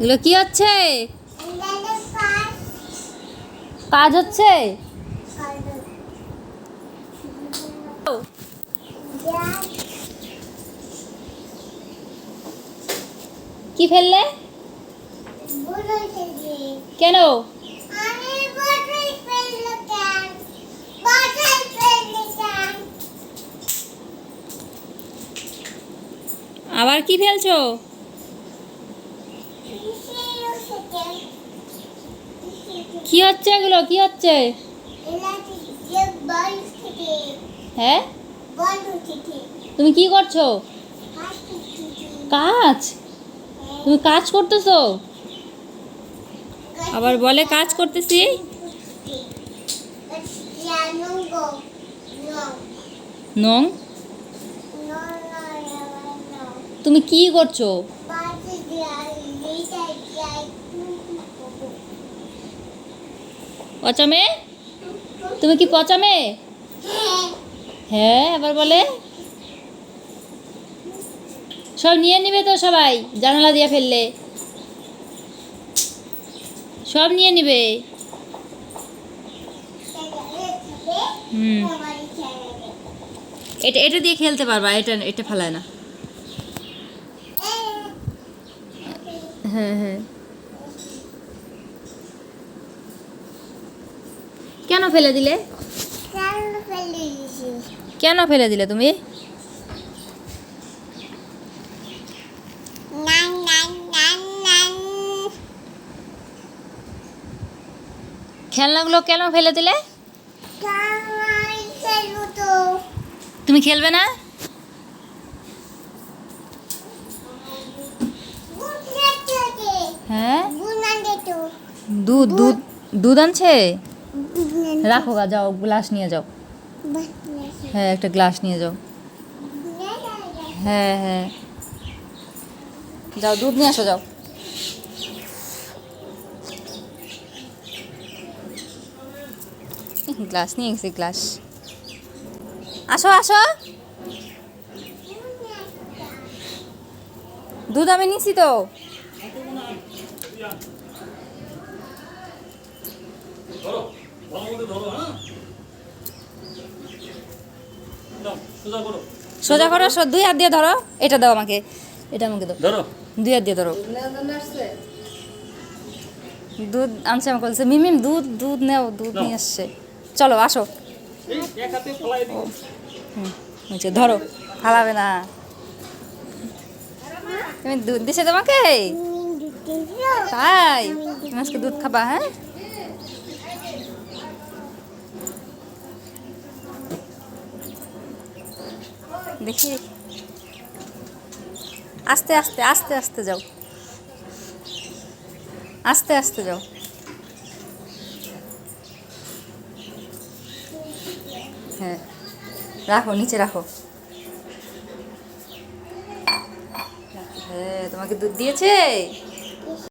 এগুলো কি হচ্ছে? কাজ হচ্ছে। কি ফেললে? কেন? আবার কি ফেলছো? কি হচ্ছে এগুলো? কি হচ্ছে? হ্যাঁ, তুমি কি করছো? কাজ? তুমি কাজ করতেছো? আবার বলে কাজ করতেছি। নং, তুমি কি করছো? পচামে? তুমি কি পচামে? হ্যাঁ, আবার বলে সব নিয়ে নিবে তো, সবাই জানালা দিয়ে ফেললে সব নিয়ে নিবে। এটা এটা দিয়ে খেলতে পারবা, এটা এটা ফেলায় না। হ্যাঁ হ্যাঁ, কেন ফেলে দিলে? কেন ফেলে দিলে তুমি? খেলনাগুলো কেন ফেলে দিলে? তুমি খেলবে না? হ্যাঁ, দুধ দুধ দুধ আনছে। রাখো গা, যাও গ্লাস নিয়ে যাও। হ্যাঁ, একটা গ্লাস নিয়ে যাও। হ্যাঁ হ্যাঁ, যাও দুধ নিয়ে আসো, যাও। গ্লাস নিয়ে গেছি, গ্লাস। আসো আসো, দুধ আমি নিছি তো। সোজা করো, দুই হাত দিয়ে ধরো। এটা দাও আমাকে, এটা আমাকে দাও, দুই হাত দিয়ে ধরো। দুধ আনছে, আমাকে বলছে মিমিম দুধ দুধ নেও, দুধ নিয়ে আসছে। চলো আসো। ধরো, হারাবে না। তুমি দুধ দিছে তোমাকে? তাই তুমি আজকে দুধ খাবা? হ্যাঁ, দেখি। আস্তে আস্তে আস্তে আস্তে যাও, আস্তে আস্তে যাও। হ্যাঁ, রাখো, নিচে রাখো। হ্যাঁ, তোমাকে দুধ দিয়েছে।